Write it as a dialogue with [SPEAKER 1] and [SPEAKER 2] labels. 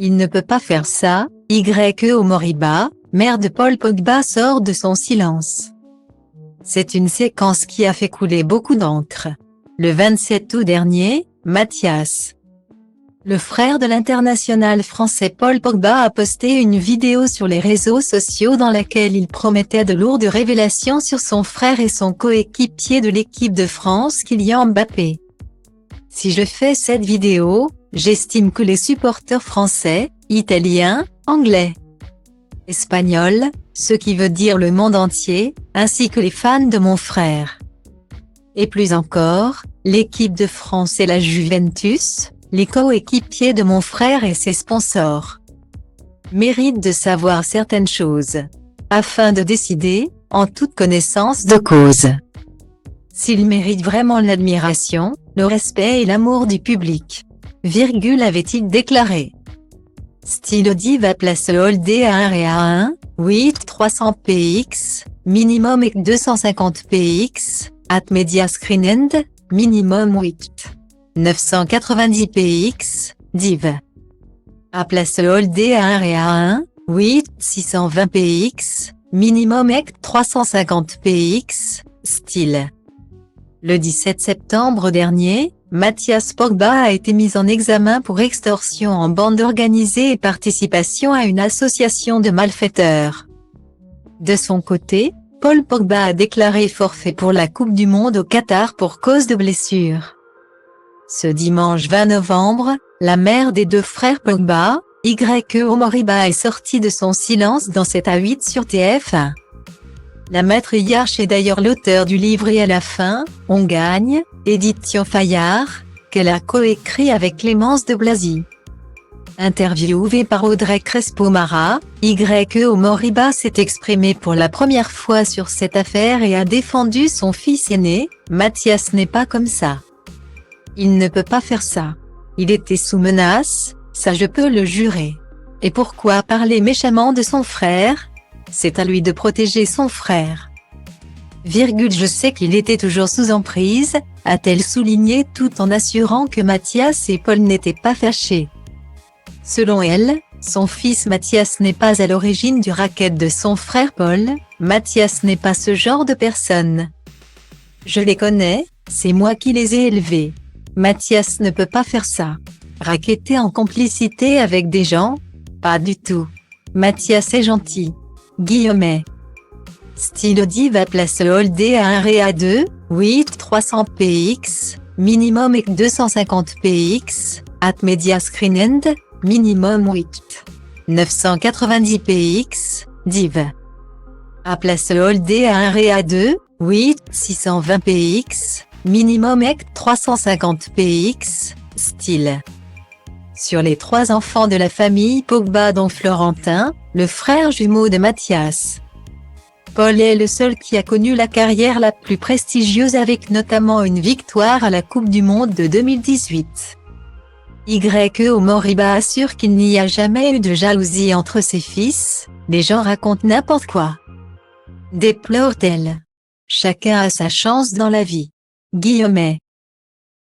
[SPEAKER 1] Il ne peut pas faire ça, YE Moriba, mère de Paul Pogba sort de son silence. C'est une séquence qui a fait couler beaucoup d'encre. Le 27 août dernier, Mathias, le frère de l'international français Paul Pogba, a posté une vidéo sur les réseaux sociaux dans laquelle il promettait de lourdes révélations sur son frère et son coéquipier de l'équipe de France Kylian Mbappé. Si je fais cette vidéo, j'estime que les supporters français, italiens, anglais, espagnols, ce qui veut dire le monde entier, ainsi que les fans de mon frère, et plus encore, l'équipe de France et la Juventus, les coéquipiers de mon frère et ses sponsors, méritent de savoir certaines choses, afin de décider, en toute connaissance de cause, s'ils méritent vraiment l'admiration, le respect et l'amour du public. Avait-il déclaré. Style Diva place Holdé à 1 et à 1, 8 300 px, minimum et 250 px, at media screen end, minimum 8 990 px, div. A place Holdé à 1 et à 1, 8 620 px, minimum et 350 px, style. Le 17 septembre dernier, Mathias Pogba a été mis en examen pour extorsion en bande organisée et participation à une association de malfaiteurs. De son côté, Paul Pogba a déclaré forfait pour la Coupe du Monde au Qatar pour cause de blessure. Ce dimanche 20 novembre, la mère des deux frères Pogba, YE Moriba, est sortie de son silence dans 7 à 8 sur TF1. La matriarche est d'ailleurs l'auteur du livre Et à la fin, on gagne, édition Fayard, qu'elle a coécrit avec Clémence de Blazy. Interviewée par Audrey Crespo-Mara, YE Moriba s'est exprimée pour la première fois sur cette affaire et a défendu son fils aîné. Mathias n'est pas comme ça. Il ne peut pas faire ça. Il était sous menace, ça je peux le jurer. Et pourquoi parler méchamment de son frère? C'est à lui de protéger son frère. Je sais qu'il était toujours sous emprise, a-t-elle souligné tout en assurant que Mathias et Paul n'étaient pas fâchés. Selon elle, son fils Mathias n'est pas à l'origine du racket de son frère Paul, Mathias n'est pas ce genre de personne. Je les connais, c'est moi qui les ai élevés. Mathias ne peut pas faire ça. Racketter en complicité avec des gens? Pas du tout. Mathias est gentil. Guillemets. Style Diva place Holdé à 1 et à 2, 8 300 px, minimum et 250 px, at media screen end, minimum 8 990 px, div. A place Holdé à 1 et à 2, 8 620 px, minimum et 350 px, style. Sur les 3 enfants de la famille Pogba dont Florentin, le frère jumeau de Mathias, Paul est le seul qui a connu la carrière la plus prestigieuse avec notamment une victoire à la Coupe du Monde de 2018. YE Moriba assure qu'il n'y a jamais eu de jalousie entre ses fils, les gens racontent n'importe quoi. Déplore-t-elle. Chacun a sa chance dans la vie. Guillemets.